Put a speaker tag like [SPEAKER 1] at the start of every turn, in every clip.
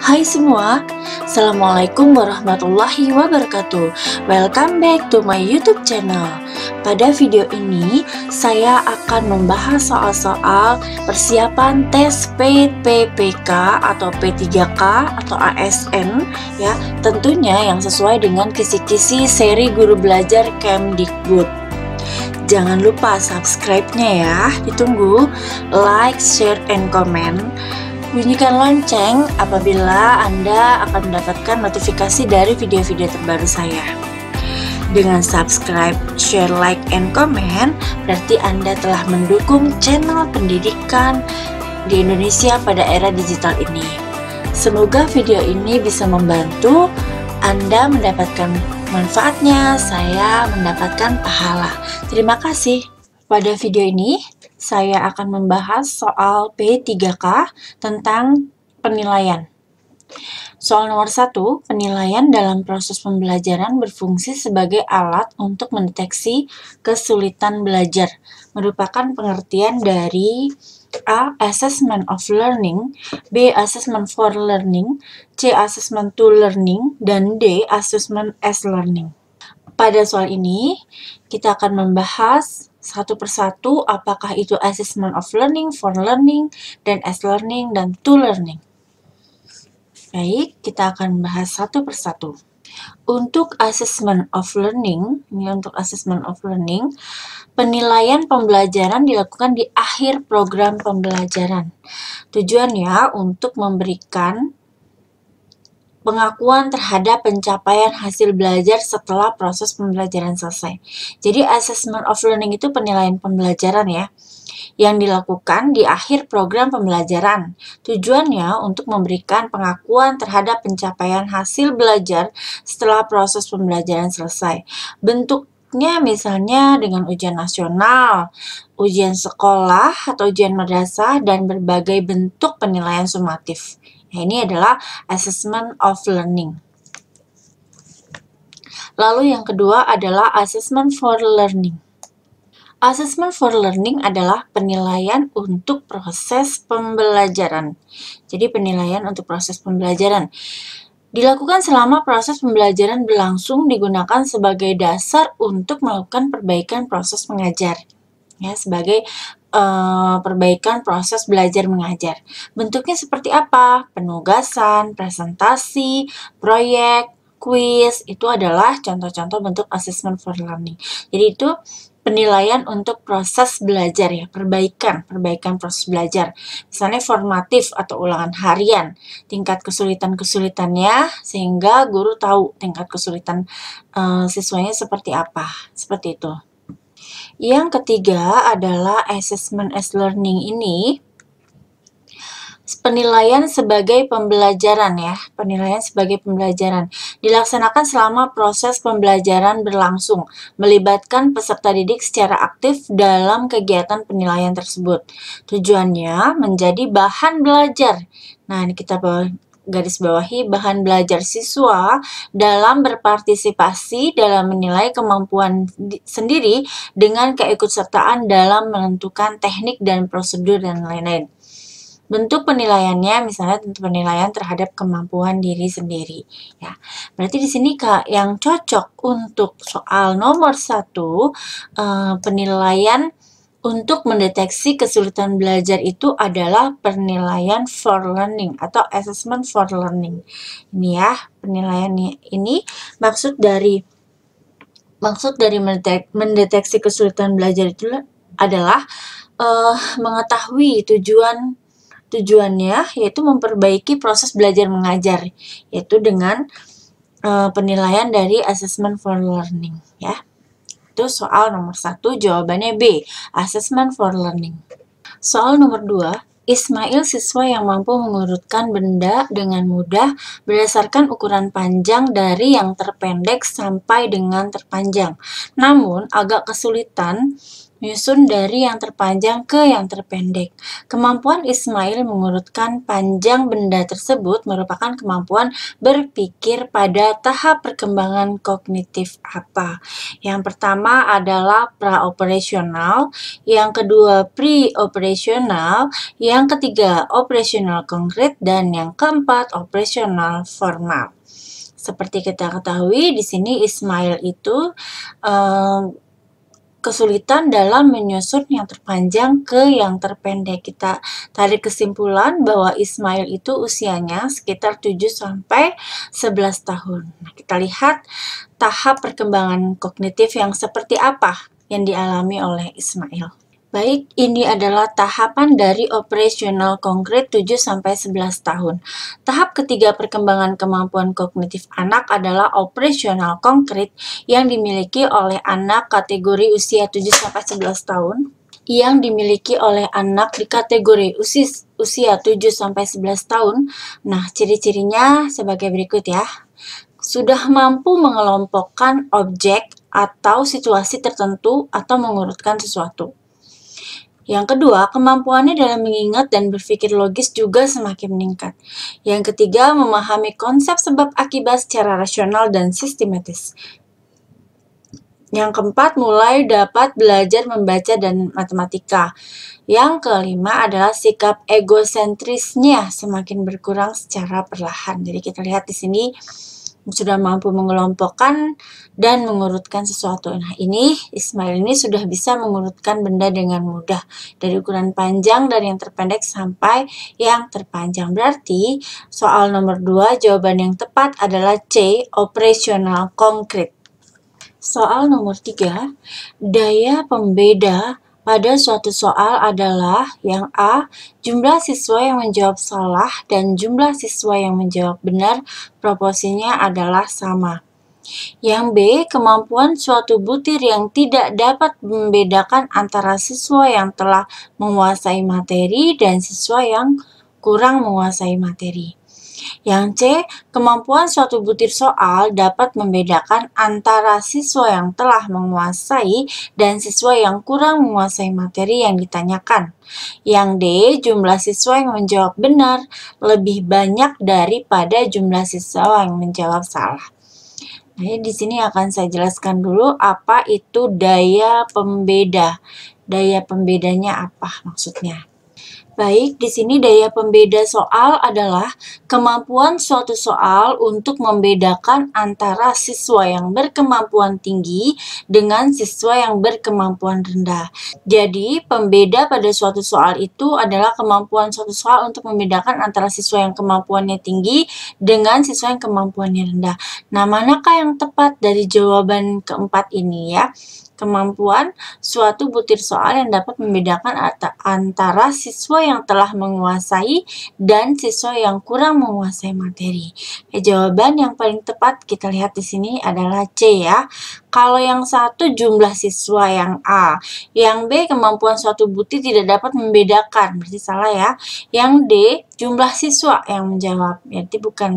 [SPEAKER 1] Hai semua, Assalamualaikum warahmatullahi wabarakatuh. Welcome back to my YouTube channel. Pada video ini, saya akan membahas soal-soal persiapan tes PPPK atau P3K atau ASN ya, tentunya yang sesuai dengan kisi-kisi seri guru belajar Kemdikbud. Jangan lupa subscribe-nya ya, ditunggu, like, share, and comment. Bunyikan lonceng apabila Anda akan mendapatkan notifikasi dari video-video terbaru saya. Dengan subscribe, share, like, and comment, berarti Anda telah mendukung channel pendidikan di Indonesia pada era digital ini. Semoga video ini bisa membantu Anda mendapatkan manfaatnya, saya mendapatkan pahala. Terima kasih. Pada video ini, saya akan membahas soal P3K tentang penilaian. Soal nomor 1, penilaian dalam proses pembelajaran berfungsi sebagai alat untuk mendeteksi kesulitan belajar. Merupakan pengertian dari A. Assessment of learning, B. Assessment for learning, C. Assessment to learning, dan D. Assessment as learning. Pada soal ini, kita akan membahas satu persatu apakah itu assessment of learning, for learning, dan as learning, dan to learning. Baik, kita akan bahas satu persatu. Untuk assessment of learning, penilaian pembelajaran dilakukan di akhir program pembelajaran. Tujuannya untuk memberikan pengakuan terhadap pencapaian hasil belajar setelah proses pembelajaran selesai. Jadi assessment of learning itu penilaian pembelajaran ya, yang dilakukan di akhir program pembelajaran. Tujuannya untuk memberikan pengakuan terhadap pencapaian hasil belajar setelah proses pembelajaran selesai. Bentuknya misalnya dengan ujian nasional, ujian sekolah atau ujian madrasah, dan berbagai bentuk penilaian sumatif. Nah, ini adalah assessment of learning. Lalu yang kedua adalah assessment for learning. Assessment for learning adalah penilaian untuk proses pembelajaran. Jadi penilaian untuk proses pembelajaran dilakukan selama proses pembelajaran berlangsung, digunakan sebagai dasar untuk melakukan perbaikan proses mengajar. Ya, sebagai perbaikan proses belajar mengajar. Bentuknya seperti apa? Penugasan, presentasi, proyek, kuis, itu adalah contoh-contoh bentuk assessment for learning. Jadi itu penilaian untuk proses belajar ya, perbaikan proses belajar. Misalnya formatif atau ulangan harian, tingkat kesulitan-kesulitannya sehingga guru tahu tingkat kesulitan siswanya seperti apa, seperti itu. Yang ketiga adalah assessment as learning. Ini penilaian sebagai pembelajaran ya, penilaian sebagai pembelajaran dilaksanakan selama proses pembelajaran berlangsung, melibatkan peserta didik secara aktif dalam kegiatan penilaian tersebut. Tujuannya menjadi bahan belajar. Nah, ini kita garis bawahi bahan belajar siswa dalam berpartisipasi dalam menilai kemampuan sendiri dengan keikutsertaan dalam menentukan teknik dan prosedur dan lain-lain. Bentuk penilaiannya misalnya tentu penilaian terhadap kemampuan diri sendiri ya. Berarti di sini Kak yang cocok untuk soal nomor 1 penilaian untuk mendeteksi kesulitan belajar itu adalah penilaian for learning atau assessment for learning. Ini ya, penilaian ini maksud dari mendeteksi kesulitan belajar itu adalah mengetahui tujuannya yaitu memperbaiki proses belajar mengajar, yaitu dengan penilaian dari assessment for learning ya. Itu soal nomor 1, jawabannya B, assessment for learning. Soal nomor 2, Ismail siswa yang mampu mengurutkan benda dengan mudah berdasarkan ukuran panjang dari yang terpendek sampai dengan terpanjang. Namun agak kesulitan menyusun dari yang terpanjang ke yang terpendek. Kemampuan Ismail mengurutkan panjang benda tersebut merupakan kemampuan berpikir pada tahap perkembangan kognitif apa. Yang pertama adalah praoperasional, yang kedua pre-operasional, yang ketiga operasional konkret, dan yang keempat operasional formal. Seperti kita ketahui, di sini Ismail itu kesulitan dalam menyusun yang terpanjang ke yang terpendek. Kita tarik kesimpulan bahwa Ismail itu usianya sekitar 7-11 tahun. Nah, kita lihat tahap perkembangan kognitif yang seperti apa yang dialami oleh Ismail. Baik, ini adalah tahapan dari operasional konkret 7-11 tahun. Tahap ketiga perkembangan kemampuan kognitif anak adalah operasional konkret yang dimiliki oleh anak kategori usia 7-11 tahun. Yang dimiliki oleh anak di kategori usia 7-11 tahun. Nah, ciri-cirinya sebagai berikut ya. Sudah mampu mengelompokkan objek atau situasi tertentu atau mengurutkan sesuatu. Yang kedua, kemampuannya dalam mengingat dan berpikir logis juga semakin meningkat. Yang ketiga, memahami konsep sebab akibat secara rasional dan sistematis. Yang keempat, mulai dapat belajar membaca dan matematika. Yang kelima adalah sikap egosentrisnya semakin berkurang secara perlahan. Jadi kita lihat di sini sudah mampu mengelompokkan dan mengurutkan sesuatu. Nah, ini Ismail ini sudah bisa mengurutkan benda dengan mudah dari ukuran panjang dari yang terpendek sampai yang terpanjang. Berarti soal nomor 2 jawaban yang tepat adalah C, operasional konkret. Soal nomor 3, daya pembeda pada suatu soal adalah yang A, jumlah siswa yang menjawab salah dan jumlah siswa yang menjawab benar proporsinya adalah sama. Yang B, kemampuan suatu butir yang tidak dapat membedakan antara siswa yang telah menguasai materi dan siswa yang kurang menguasai materi. Yang C, kemampuan suatu butir soal dapat membedakan antara siswa yang telah menguasai dan siswa yang kurang menguasai materi yang ditanyakan. Yang D, jumlah siswa yang menjawab benar lebih banyak daripada jumlah siswa yang menjawab salah. Nah, di sini akan saya jelaskan dulu apa itu daya pembeda. Daya pembedanya apa maksudnya? Baik, di sini daya pembeda soal adalah kemampuan suatu soal untuk membedakan antara siswa yang berkemampuan tinggi dengan siswa yang berkemampuan rendah. Jadi, pembeda pada suatu soal itu adalah kemampuan suatu soal untuk membedakan antara siswa yang kemampuannya tinggi dengan siswa yang kemampuannya rendah. Nah, manakah yang tepat dari jawaban keempat ini ya? Kemampuan suatu butir soal yang dapat membedakan antara siswa yang telah menguasai dan siswa yang kurang menguasai materi. Jawaban yang paling tepat kita lihat di sini adalah C ya. Kalau yang satu jumlah siswa yang A, yang B kemampuan suatu butir tidak dapat membedakan, berarti salah ya. Yang D jumlah siswa yang menjawab, berarti bukan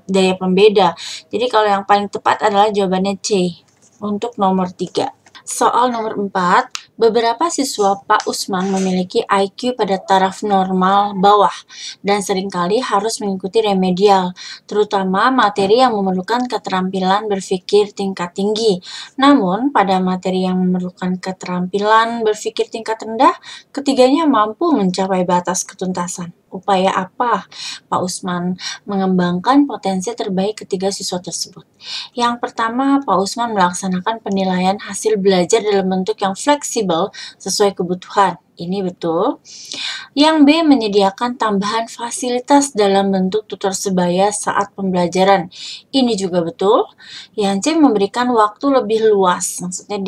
[SPEAKER 1] daya pembeda. Jadi kalau yang paling tepat adalah jawabannya C. Untuk nomor 3. Soal nomor 4, beberapa siswa Pak Usman memiliki IQ pada taraf normal bawah dan seringkali harus mengikuti remedial, terutama materi yang memerlukan keterampilan berpikir tingkat tinggi. Namun, pada materi yang memerlukan keterampilan berpikir tingkat rendah, ketiganya mampu mencapai batas ketuntasan. Upaya apa Pak Usman mengembangkan potensi terbaik ketiga siswa tersebut? Yang pertama, Pak Usman melaksanakan penilaian hasil belajar dalam bentuk yang fleksibel sesuai kebutuhan. Ini betul. Yang B, menyediakan tambahan fasilitas dalam bentuk tutor sebaya saat pembelajaran. Ini juga betul. Yang C, memberikan waktu lebih luas. Maksudnya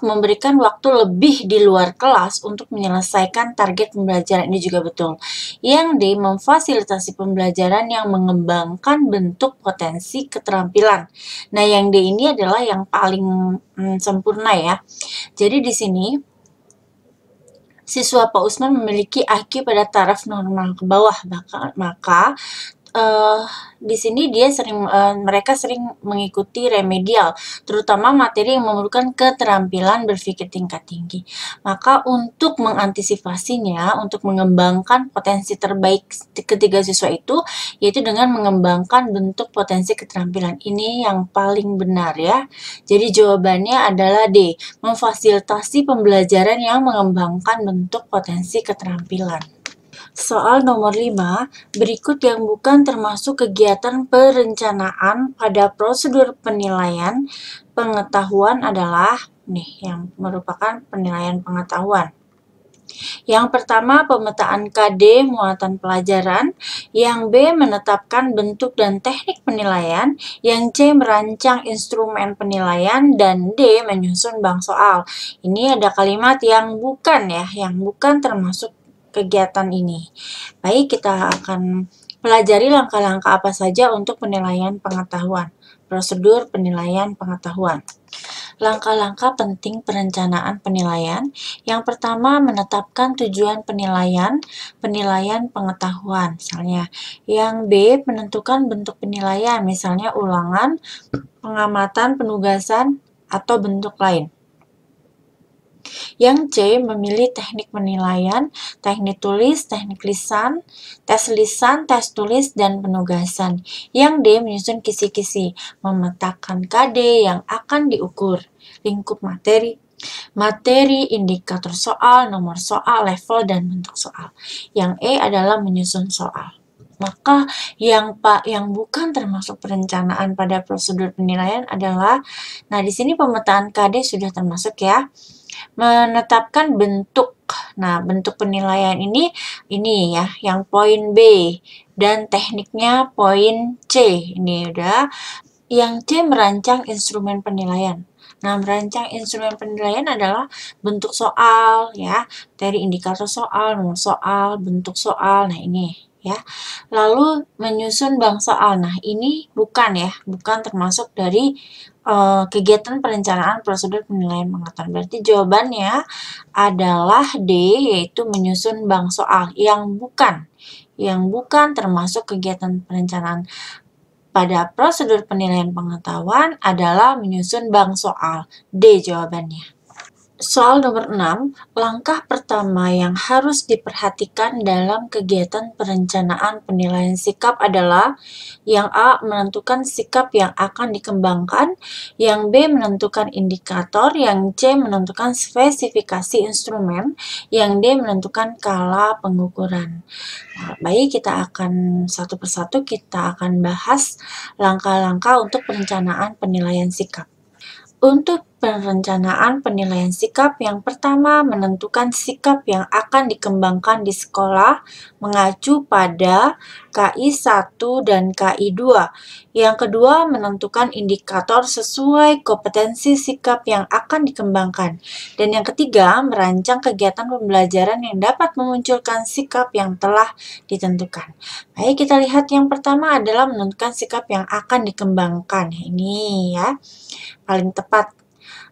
[SPEAKER 1] memberikan waktu lebih di luar kelas untuk menyelesaikan target pembelajaran. Ini juga betul. Yang D, memfasilitasi pembelajaran yang mengembangkan bentuk potensi keterampilan. Nah, yang D ini adalah yang paling sempurna ya. Jadi di sini siswa Pak Usman memiliki IQ pada taraf normal ke bawah, maka di sini mereka sering mengikuti remedial, terutama materi yang memerlukan keterampilan berpikir tingkat tinggi. Maka untuk mengantisipasinya, untuk mengembangkan potensi terbaik ketiga siswa itu, yaitu dengan mengembangkan bentuk potensi keterampilan. Ini yang paling benar ya. Jadi jawabannya adalah D, memfasilitasi pembelajaran yang mengembangkan bentuk potensi keterampilan. Soal nomor 5, berikut yang bukan termasuk kegiatan perencanaan pada prosedur penilaian pengetahuan adalah yang merupakan penilaian pengetahuan. Yang pertama, pemetaan KD muatan pelajaran. Yang B, menetapkan bentuk dan teknik penilaian. Yang C, merancang instrumen penilaian. Dan D, menyusun bank soal. Ini ada kalimat yang bukan yang bukan termasuk kegiatan ini. Baik, kita akan pelajari langkah-langkah apa saja untuk penilaian pengetahuan. Prosedur penilaian pengetahuan. Langkah-langkah penting perencanaan penilaian. Yang pertama, menetapkan tujuan penilaian pengetahuan. Misalnya, yang B, menentukan bentuk penilaian, misalnya ulangan, pengamatan, penugasan, atau bentuk lain. Yang C, memilih teknik penilaian, teknik tulis, teknik lisan, tes tulis, dan penugasan. Yang D, menyusun kisi-kisi, memetakan KD yang akan diukur, lingkup materi, indikator soal, nomor soal, level, dan bentuk soal. Yang E adalah menyusun soal. Maka yang bukan termasuk perencanaan pada prosedur penilaian adalah, di sini pemetaan KD sudah termasuk ya. Menetapkan bentuk. Nah, bentuk penilaian ini ya, yang poin B, dan tekniknya poin C. Ini udah. Yang C, merancang instrumen penilaian. Nah, merancang instrumen penilaian adalah bentuk soal ya, dari indikator soal, nomor soal, bentuk soal. Nah, ini ya. Lalu menyusun bank soal. Nah, ini bukan termasuk dari kegiatan perencanaan prosedur penilaian pengetahuan. Berarti jawabannya adalah D, yaitu menyusun bank soal. Yang bukan termasuk kegiatan perencanaan pada prosedur penilaian pengetahuan adalah menyusun bank soal. D jawabannya. Soal nomor 6, langkah pertama yang harus diperhatikan dalam kegiatan perencanaan penilaian sikap adalah yang A, menentukan sikap yang akan dikembangkan, yang B, menentukan indikator, yang C, menentukan spesifikasi instrumen, yang D, menentukan skala pengukuran. Nah, baik, kita akan satu persatu kita akan bahas langkah-langkah untuk perencanaan penilaian sikap. Untuk perencanaan penilaian sikap, yang pertama menentukan sikap yang akan dikembangkan di sekolah mengacu pada KI 1 dan KI 2. Yang kedua, menentukan indikator sesuai kompetensi sikap yang akan dikembangkan. Dan yang ketiga, merancang kegiatan pembelajaran yang dapat memunculkan sikap yang telah ditentukan. Baik, kita lihat yang pertama adalah menentukan sikap yang akan dikembangkan. Ini ya, paling tepat.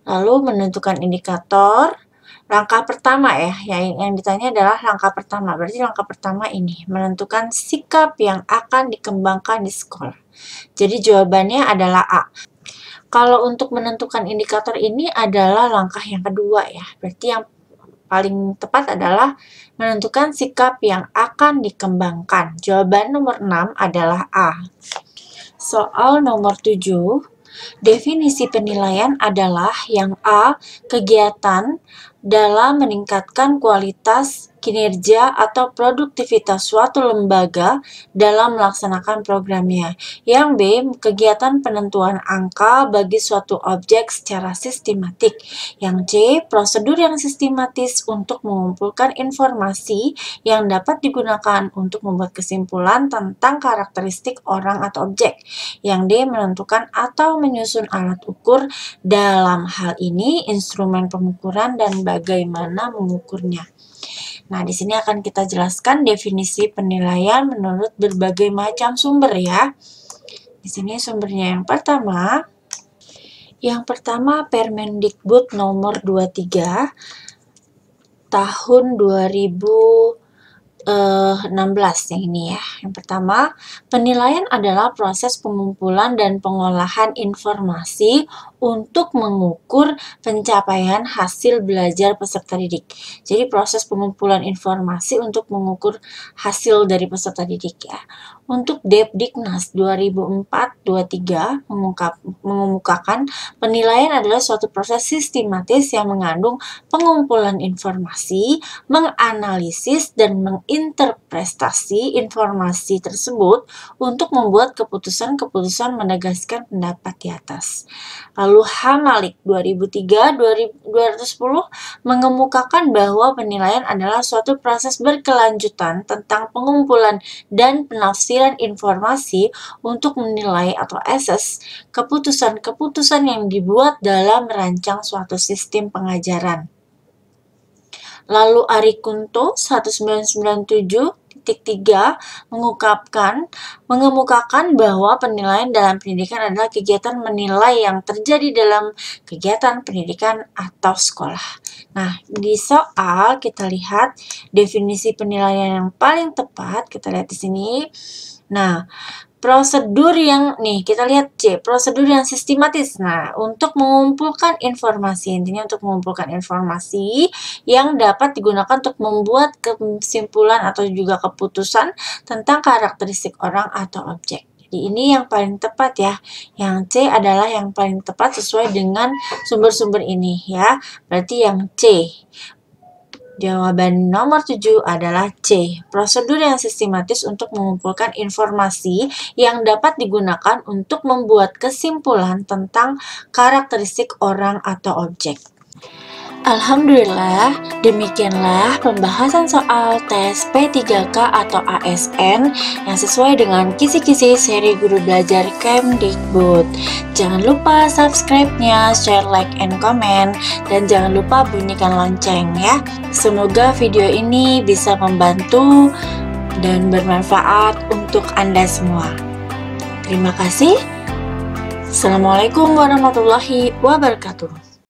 [SPEAKER 1] Lalu menentukan indikator. Langkah pertama yang ditanya adalah langkah pertama. Berarti langkah pertama ini, menentukan sikap yang akan dikembangkan di sekolah. Jadi jawabannya adalah A. Kalau untuk menentukan indikator ini adalah langkah yang kedua ya. Berarti yang paling tepat adalah menentukan sikap yang akan dikembangkan. Jawaban nomor 6 adalah A. Soal nomor 7. Definisi penilaian adalah yang A, kegiatan dalam meningkatkan kualitas, kinerja, atau produktivitas suatu lembaga dalam melaksanakan programnya. Yang B, kegiatan penentuan angka bagi suatu objek secara sistematik. Yang C, prosedur yang sistematis untuk mengumpulkan informasi yang dapat digunakan untuk membuat kesimpulan tentang karakteristik orang atau objek. Yang D, menentukan atau menyusun alat ukur, dalam hal ini instrumen pengukuran dan bagaimana mengukurnya. Nah, di sini akan kita jelaskan definisi penilaian menurut berbagai macam sumber ya. Di sini sumbernya yang pertama Permendikbud nomor 23 tahun 2020 16 yang ini ya. Yang pertama, penilaian adalah proses pengumpulan dan pengolahan informasi untuk mengukur pencapaian hasil belajar peserta didik. Jadi proses pengumpulan informasi untuk mengukur hasil dari peserta didik ya. Untuk Depdiknas 2004-23 mengemukakan penilaian adalah suatu proses sistematis yang mengandung pengumpulan informasi, menganalisis, dan menginterpretasi informasi tersebut untuk membuat keputusan-keputusan menegaskan pendapat di atas. Lalu Hamalik 2003-210 mengemukakan bahwa penilaian adalah suatu proses berkelanjutan tentang pengumpulan dan penafsiran informasi untuk menilai atau assess keputusan-keputusan yang dibuat dalam merancang suatu sistem pengajaran. Lalu Arikunto 1997-3 mengemukakan bahwa penilaian dalam pendidikan adalah kegiatan menilai yang terjadi dalam kegiatan pendidikan atau sekolah. Nah, di soal kita lihat definisi penilaian yang paling tepat, kita lihat di sini. Nah, prosedur yang, nih kita lihat C, prosedur yang sistematis. Nah, untuk mengumpulkan informasi, intinya untuk mengumpulkan informasi yang dapat digunakan untuk membuat kesimpulan atau juga keputusan tentang karakteristik orang atau objek. Jadi ini yang paling tepat ya. Yang C adalah yang paling tepat sesuai dengan sumber-sumber ini ya. Berarti yang C. Jawaban nomor 7 adalah C. Prosedur yang sistematis untuk mengumpulkan informasi yang dapat digunakan untuk membuat kesimpulan tentang karakteristik orang atau objek. Alhamdulillah, demikianlah pembahasan soal tes P3K atau ASN yang sesuai dengan kisi-kisi seri Guru Belajar Kemdikbud. Jangan lupa subscribe-nya, share, like, and comment, dan jangan lupa bunyikan lonceng ya. Semoga video ini bisa membantu dan bermanfaat untuk Anda semua. Terima kasih. Assalamualaikum warahmatullahi wabarakatuh.